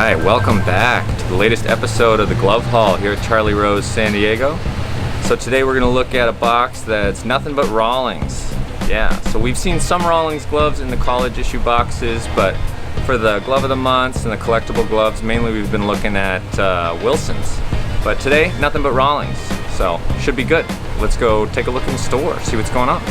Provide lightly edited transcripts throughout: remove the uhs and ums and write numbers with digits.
Alright, welcome back to the latest episode of the Glove Haul here at Charlie Rose, San Diego. So today we're going to look at a box that's nothing but Rawlings. Yeah, so we've seen some Rawlings gloves in the college issue boxes, but for the Glove of the Months and the collectible gloves, mainly we've been looking at Wilson's. But today, nothing but Rawlings, so should be good. Let's go take a look in the store, see what's going on.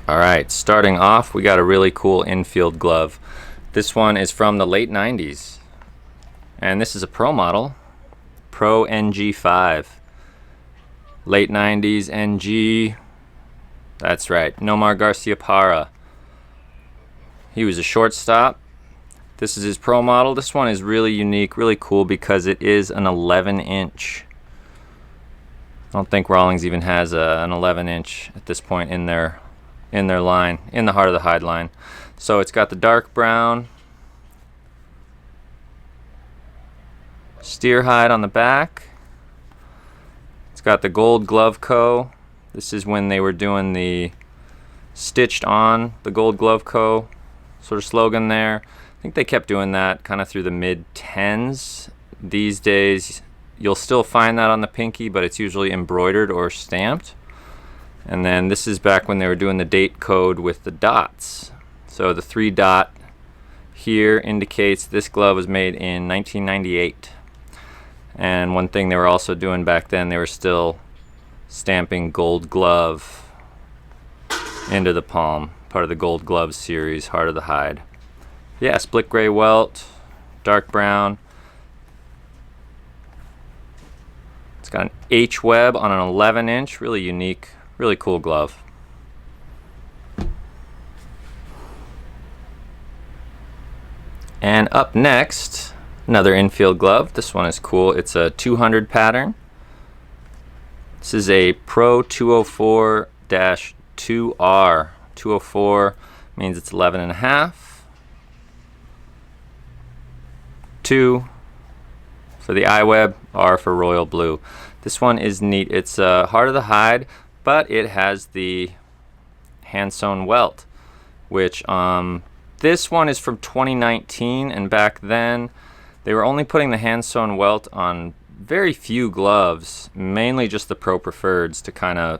Alright, starting off, we got a really cool infield glove. This one is from the late 90s. And this is a Pro model, Pro NG5. Late 90s NG, that's right, Nomar Garciaparra. He was a shortstop. This is his Pro model. This one is really unique, really cool because it is an 11-inch. I don't think Rawlings even has an 11-inch at this point in their line, in the heart of the hide line. So it's got the dark brown steer hide on the back. It's got the gold glove co. This is when they were doing the stitched on the gold glove co sort of slogan there. I think they kept doing that kind of through the mid-10s. These days you'll still find that on the pinky, but it's usually embroidered or stamped. And then this is back when they were doing the date code with the dots. So the 3 dot here indicates this glove was made in 1998. And one thing they were also doing back then, they were still stamping gold glove into the palm, part of the gold glove series, heart of the hide. Yeah, split gray welt, dark brown. It's got an H web on an 11-inch, really unique. Really cool glove. And up next, another infield glove. This one is cool. It's a 200 pattern. This is a Pro 204-2R. 204 means it's 11.5. 2 for the eye web, R for royal blue. This one is neat. It's heart of the hide, but it has the hand sewn welt, which this one is from 2019, and back then they were only putting the hand sewn welt on very few gloves, mainly just the Pro Preferreds, to kind of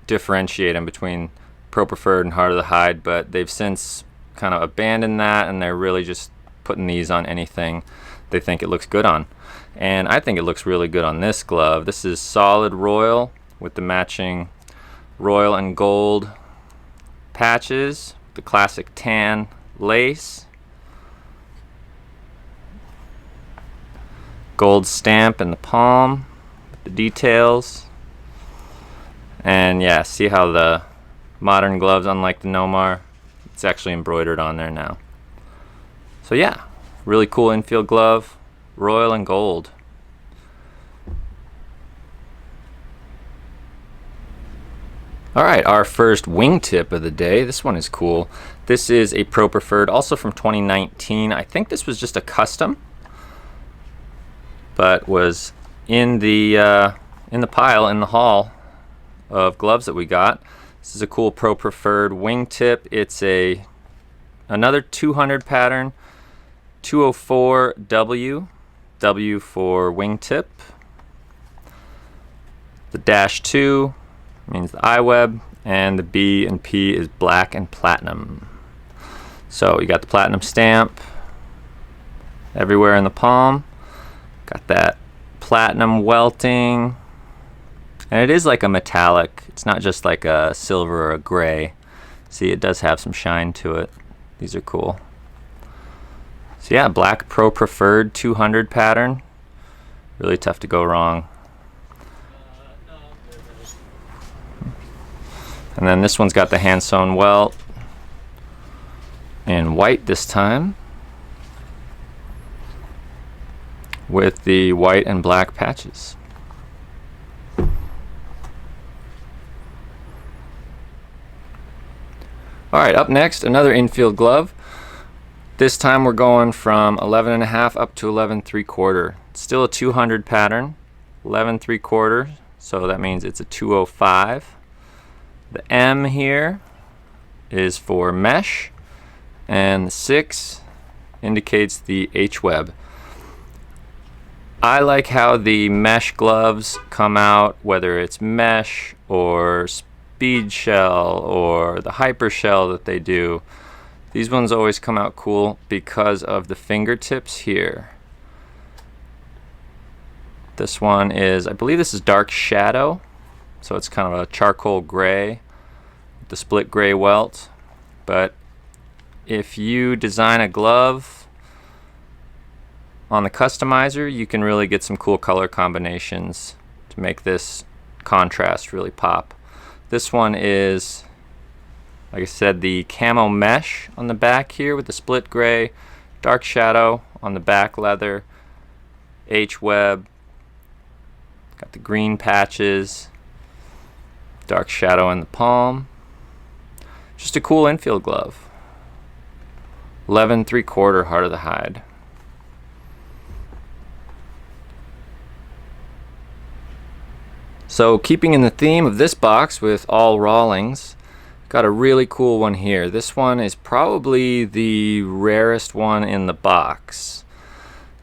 differentiate them between Pro Preferred and heart of the hide. But they've since kind of abandoned that, and they're really just putting these on anything they think it looks good on. And I think it looks really good on this glove. This is solid royal with the matching royal and gold patches, the classic tan lace, gold stamp in the palm, the details. And yeah, see how the modern gloves, unlike the Nomar, it's actually embroidered on there now. So yeah, really cool infield glove, royal and gold. Alright, our first wingtip of the day. This one is cool. This is a Pro Preferred, also from 2019. I think this was just a custom, but was in the pile in the haul of gloves that we got. This is a cool Pro Preferred wingtip. It's another 200 pattern, 204W, W for wingtip. The -2 means the eye web, and the B and P is black and platinum. So you got the platinum stamp everywhere in the palm. Got that platinum welting, and it is like a metallic. It's not just like a silver or a gray. See, it does have some shine to it. These are cool. So yeah, black Pro Preferred 200 pattern. Really tough to go wrong. And then this one's got the hand sewn welt in white this time, with the white and black patches. Alright, up next, another infield glove. This time we're going from 11.5 up to 11.75. Still a 200 pattern, 11.75, so that means it's a 205. The M here is for mesh, and the 6 indicates the H-web. I like how the mesh gloves come out, whether it's mesh or speed shell or the hyper shell that they do. These ones always come out cool because of the fingertips here. This one is, I believe this is dark shadow, so it's kind of a charcoal gray with the split gray welt. But if you design a glove on the customizer, you can really get some cool color combinations to make this contrast really pop. This one is, like I said, the camo mesh on the back here with the split gray, dark shadow on the back leather, H-web, got the green patches, dark shadow in the palm. Just a cool infield glove. 11.75 heart of the hide. So keeping in the theme of this box with all Rawlings, got a really cool one here. This one is probably the rarest one in the box.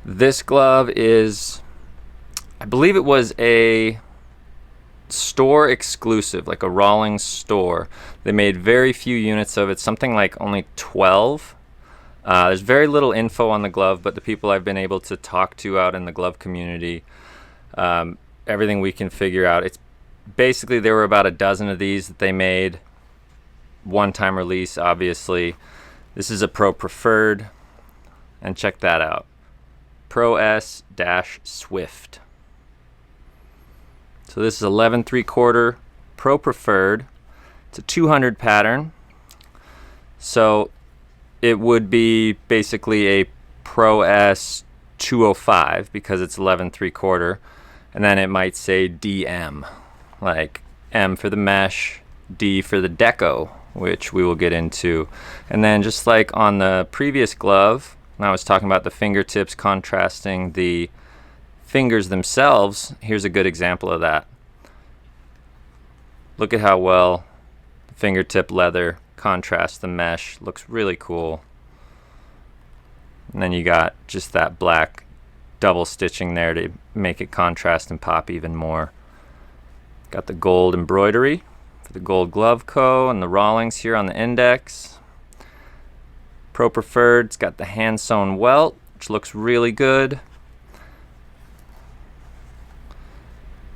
This glove is, I believe it was a store exclusive, like a Rawlings store. They made very few units of it, something like only 12. There's very little info on the glove, but the people I've been able to talk to out in the glove community, everything we can figure out, it's basically there were about a dozen of these that they made. One-time release, obviously. This is a Pro Preferred, and check that out. Pro S-Swift. So this is 11.75 Pro Preferred. It's a 200 pattern. So it would be basically a Pro S 205 because it's 11.75, and then it might say DM, like M for the mesh, D for the deco, which we will get into. And then just like on the previous glove, when I was talking about the fingertips contrasting the fingers themselves, here's a good example of that. Look at how well the fingertip leather contrasts the mesh. Looks really cool. And then you got just that black double stitching there to make it contrast and pop even more. Got the gold embroidery for the Gold Glove Co. and the Rawlings here on the index. Pro Preferred, it's got the hand sewn welt, which looks really good.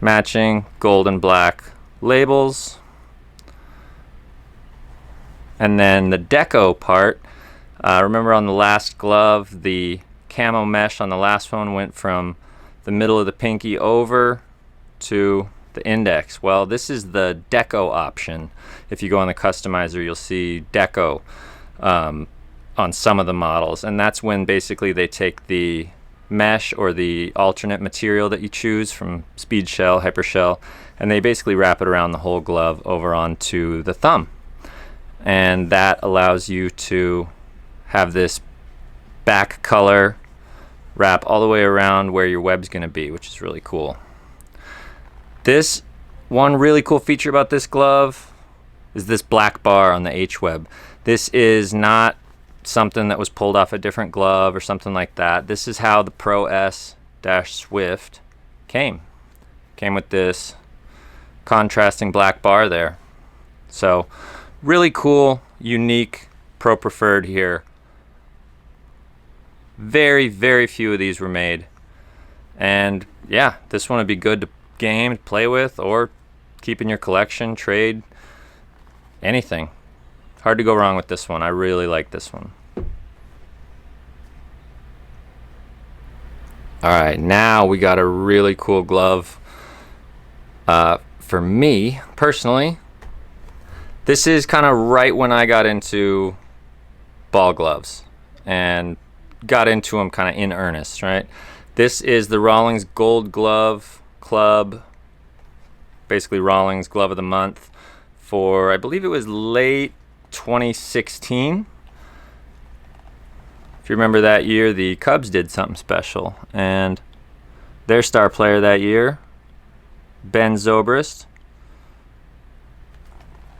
Matching gold and black labels. And then the deco part, remember on the last glove, the camo mesh on the last one went from the middle of the pinky over to the index. Well, this is the deco option. If you go on the customizer, you'll see deco on some of the models, and that's when basically they take the mesh or the alternate material that you choose from speed shell, hyper shell, and they basically wrap it around the whole glove over onto the thumb, and that allows you to have this back color wrap all the way around where your web's going to be, which is really cool. This one really cool feature about this glove is this black bar on the H-web. This is not something that was pulled off a different glove or something like that. This is how the Pro S-Swift came with this contrasting black bar there. So really cool, unique Pro Preferred here. Very, very few of these were made, and yeah, this one would be good to game, play with, or keep in your collection, trade, anything. Hard to go wrong with this one. I really like this one. Alright, now we got a really cool glove. For me, personally, This is kind of right when I got into ball gloves and got into them kind of in earnest, right? This is the Rawlings Gold Glove Club, basically Rawlings Glove of the Month for, I believe it was late 2016. If you remember that year, the Cubs did something special, and their star player that year, Ben Zobrist.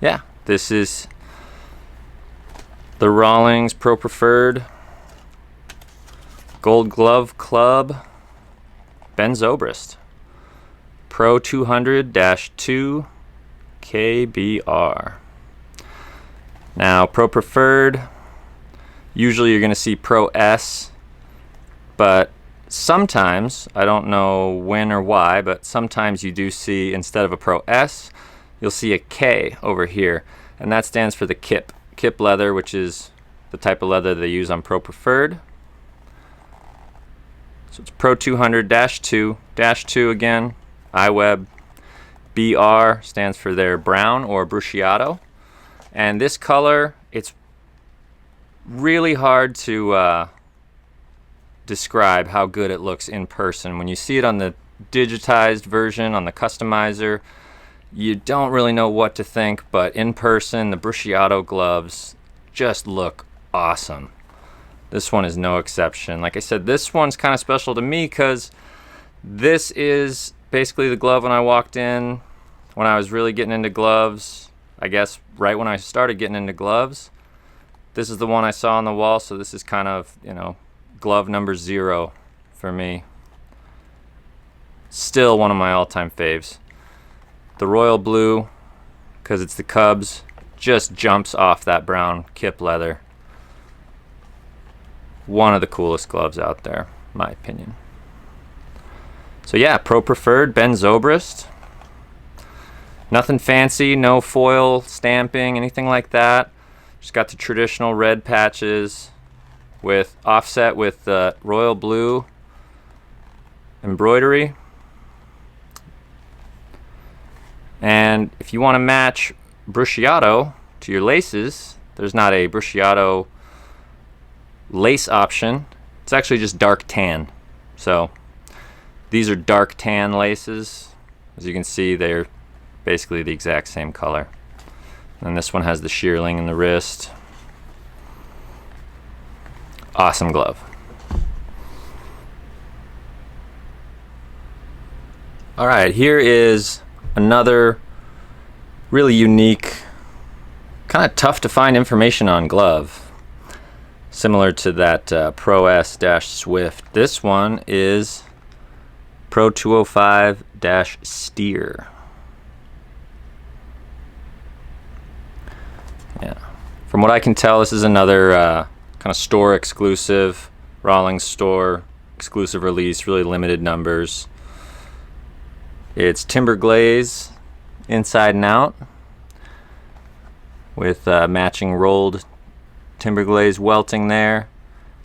Yeah, this is the Rawlings Pro Preferred Gold Glove Club Ben Zobrist Pro 200-2 KBR. Now, Pro Preferred, usually you're going to see Pro S, but sometimes, I don't know when or why, but sometimes you do see, instead of a Pro S, you'll see a K over here, and that stands for the kip leather, which is the type of leather they use on Pro Preferred. So it's Pro 200-2 again, iWeb. BR stands for their brown or bruciato, and this color, it's really hard to describe how good it looks in person. When you see it on the digitized version, on the customizer, you don't really know what to think, but in person, the bruciato gloves just look awesome. This one is no exception. Like I said, this one's kind of special to me because this is basically the glove when I walked in, when I was really getting into gloves. I guess right when I started getting into gloves, this is the one I saw on the wall, so this is kind of, you know, glove number 0 for me. Still one of my all-time faves. The royal blue, because it's the Cubs, just jumps off that brown kip leather. One of the coolest gloves out there, in my opinion. So yeah, Pro Preferred Ben Zobrist. Nothing fancy, no foil stamping, anything like that. Just got the traditional red patches with offset with the royal blue embroidery. And if you want to match bruciato to your laces, there's not a bruciato lace option. It's actually just dark tan. So these are dark tan laces. As you can see, they're basically the exact same color. And this one has the shearling in the wrist. Awesome glove. All right, here is another really unique, kind of tough to find information on glove. Similar to that Pro S-Swift. This one is Pro 205-Steer. Yeah. From what I can tell, this is another kind of store exclusive, Rawlings store exclusive release, really limited numbers. It's timber glaze inside and out with matching rolled timber glaze welting there,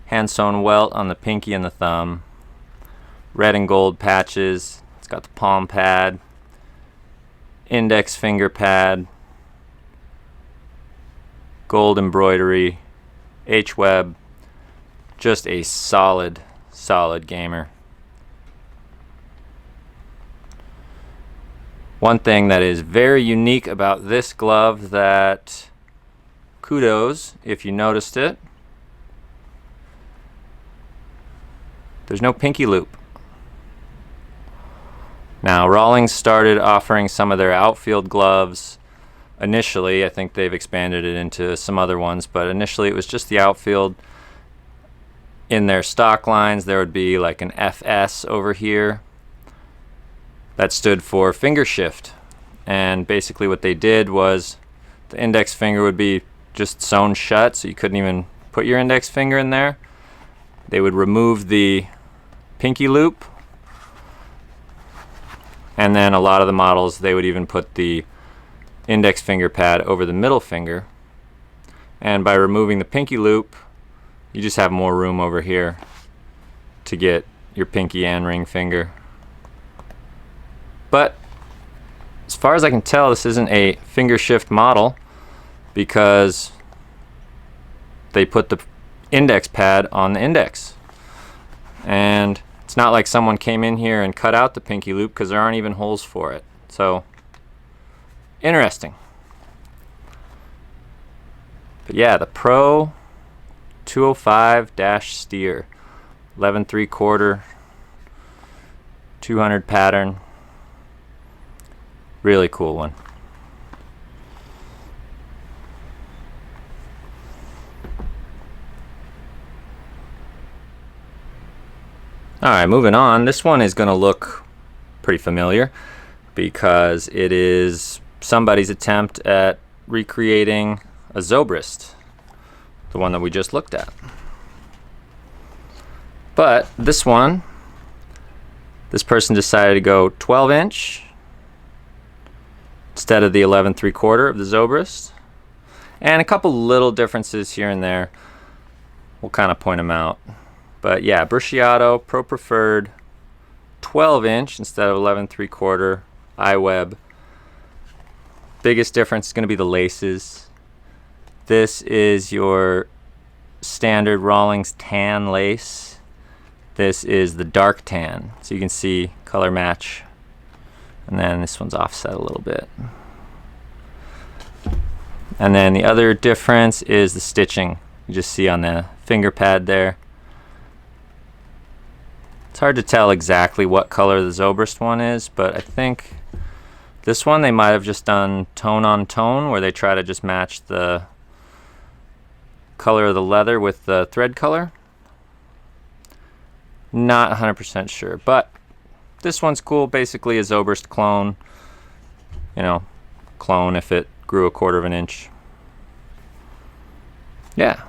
hand sewn welt on the pinky and the thumb, red and gold patches. It's got the palm pad, index finger pad, gold embroidery, H-web. Just a solid gamer. One thing that is very unique about this glove that, kudos if you noticed it, there's no pinky loop. Now, Rawlings started offering some of their outfield gloves initially. I think they've expanded it into some other ones, but initially it was just the outfield. In their stock lines, there would be like an FS over here. That stood for finger shift, and basically what they did was the index finger would be just sewn shut, so you couldn't even put your index finger in there. They would remove the pinky loop, and then a lot of the models, they would even put the index finger pad over the middle finger, and by removing the pinky loop, you just have more room over here to get your pinky and ring finger. But as far as I can tell, this isn't a finger shift model. because they put the index pad on the index. And it's not like someone came in here and cut out the pinky loop, because there aren't even holes for it. So interesting. But yeah, the Pro 205-steer, 11 3/4, 200 pattern. Really cool one. Alright, moving on. This one is going to look pretty familiar because it is somebody's attempt at recreating a Zobrist, the one that we just looked at. But this one, this person decided to go 12-inch instead of the 11 3/4 of the Zobrist. And a couple little differences here and there. We'll kind of point them out. But yeah, Brusciato Pro Preferred 12-inch instead of 11 3/4 iWeb. Biggest difference is going to be the laces. This is your standard Rawlings tan lace. This is the dark tan, so you can see color match. And then this one's offset a little bit. And then the other difference is the stitching. You just see on the finger pad there. It's hard to tell exactly what color the Zobrist one is, but I think this one they might have just done tone on tone, where they try to just match the color of the leather with the thread color. Not 100% sure, but this one's cool. Basically a Zobrist clone. You know, clone if it grew 1/4 of an inch. Yeah.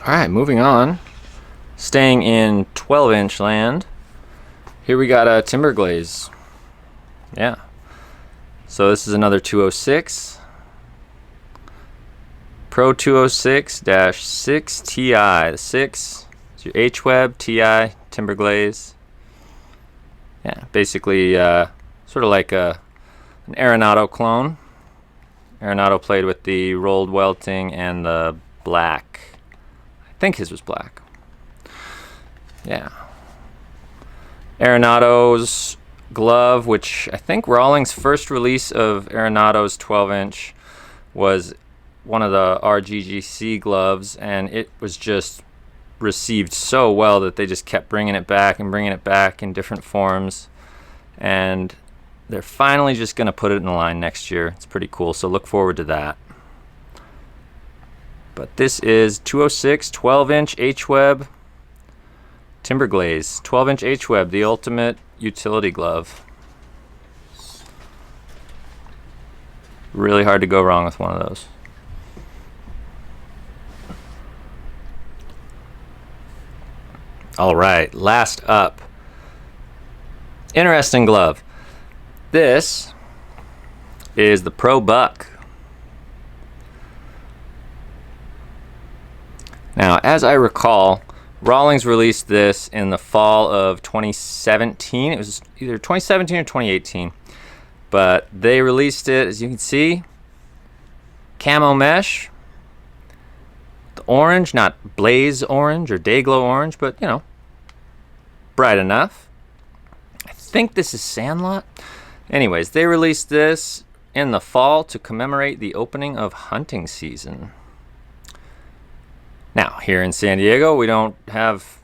Alright, moving on. Staying in 12-inch land. Here we got a timber glaze. Yeah. So this is another 206. Pro 206-6 Ti. The 6 is your H-Web Ti timber glaze. Yeah, basically sort of like an Arenado clone. Arenado played with the rolled welting and the black. I think his was black. Yeah. Arenado's glove, which I think Rawlings' first release of Arenado's 12-inch was one of the RGGC gloves, and it was just received so well that they just kept bringing it back and bringing it back in different forms, and they're finally just going to put it in the line next year. It's pretty cool, so look forward to that. But this is 206 12-inch H-Web timber glaze. 12-inch H-Web, the ultimate utility glove. Really hard to go wrong with one of those. All right, last up. Interesting glove. This is the Pro Buck. Now, as I recall, Rawlings released this in the fall of 2017. It was either 2017 or 2018. But they released it, as you can see, camo mesh. The orange, not blaze orange or day glow orange, but you know, bright enough. I think this is Sandlot. Anyways, they released this in the fall to commemorate the opening of hunting season. Now, here in San Diego, we don't have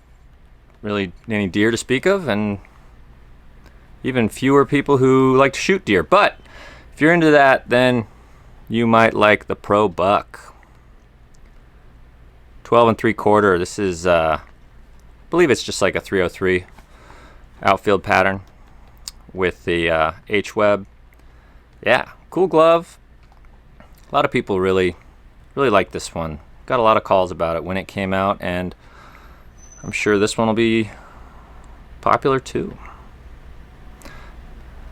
really any deer to speak of, and even fewer people who like to shoot deer. But if you're into that, then you might like the Pro Buck. 12 3/4. This is, I believe it's just like a 303 outfield pattern with the H-Web. Yeah, cool glove. A lot of people really like this one. Got a lot of calls about it when it came out, and I'm sure this one will be popular too.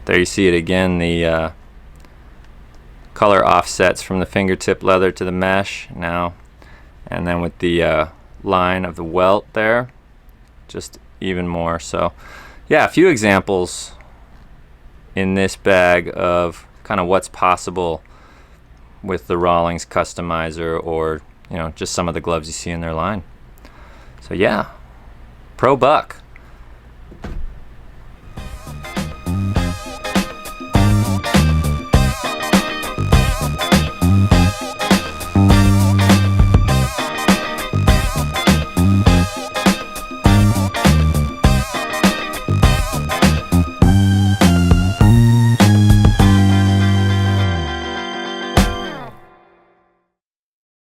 There you see it again, the color offsets from the fingertip leather to the mesh now, and then with the line of the welt there, just even more. So yeah, a few examples in this bag of kind of what's possible with the Rawlings customizer, or just some of the gloves you see in their line. So yeah, pro buck.